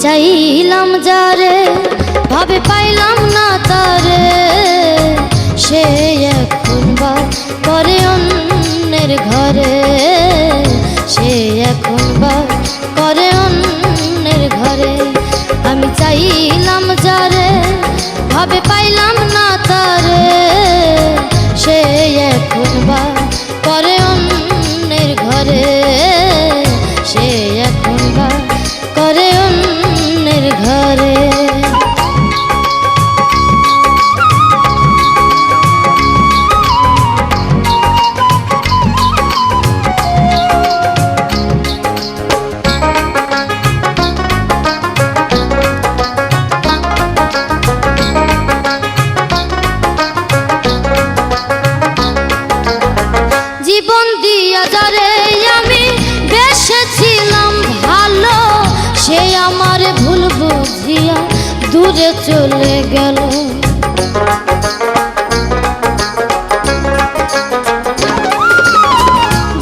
চাইলাম যারে ভাবে পাইলাম না তারে, সে এখন বা করে অন্যের ঘরে, সে এখন বা করে অন্যের ঘরে। আমি চাইলাম যারে ভাবে পাইলাম না তারে, সে এখন বা করে অন্যের ঘরে, সে এখন বা করে অন্যের ঘরে। জীবন দিয়া যারে আমি বেসেছিলাম ভালো, সে আমার ভুল বুঝিয়া দূরে চলে গেল।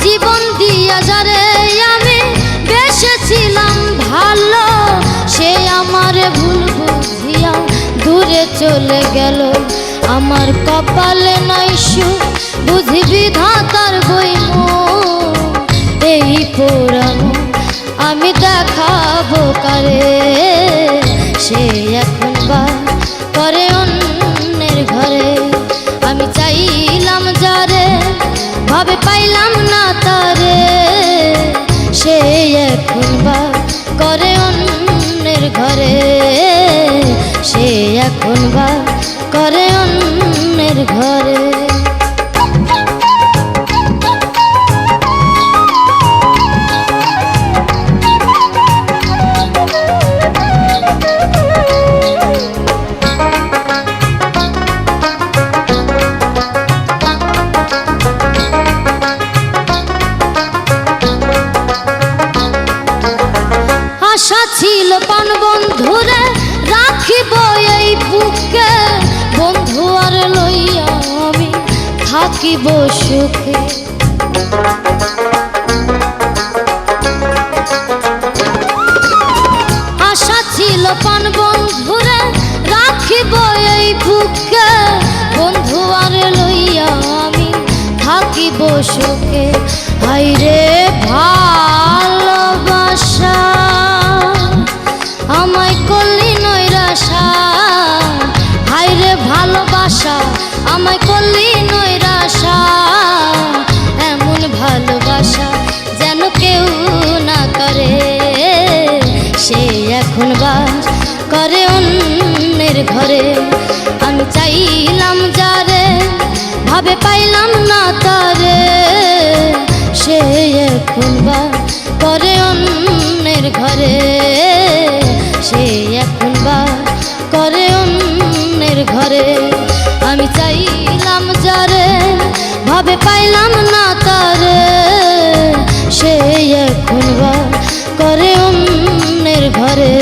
জীবন দিয়া যারে আমি বেসেছিলাম ভালো, সে আমার ভুল বুঝিয়া দূরে চলে গেল। আমার কপালে নাই সুখ বুঝি বিধাতার বইমন, এই পুরানো আমি দেখাবো কারে, সে এখন বা করে অন্যের ঘরে। আমি চাইলাম যারে ভাবে পাইলাম না তারে, সে এখন বা করে অন্যের ঘরে, সে এখন বা করে অন্যের ঘরে। আশা ছিল পান বন্ধুরে রাখিব এই বুকে, বন্ধু আর লইয়া আমি থাকিব সুখে। আশা ছিল পান বন্ধুরে রাখিব এই বুকে, বন্ধু আর লইয়া আমি থাকিব সুখে। হায়রে ভালোবাসা আমায় করলি নৈরাশা, হায়রে ভালোবাসা আমায় করলি নৈরাশা। এমন ভালোবাসা যেন কেউ না করে, সে এখন বাস করে অন্যের ঘরে। আমি চাইলাম যারে ভাবে পাইলাম না তারে, সে এখন বা করে অন্যের ঘরে, সে এখন বা করে অন্যের ঘরে। আমি চাইলাম যারে ভাবে পাইলাম না তারে, সে এখন বা করে অন্যের ঘরে।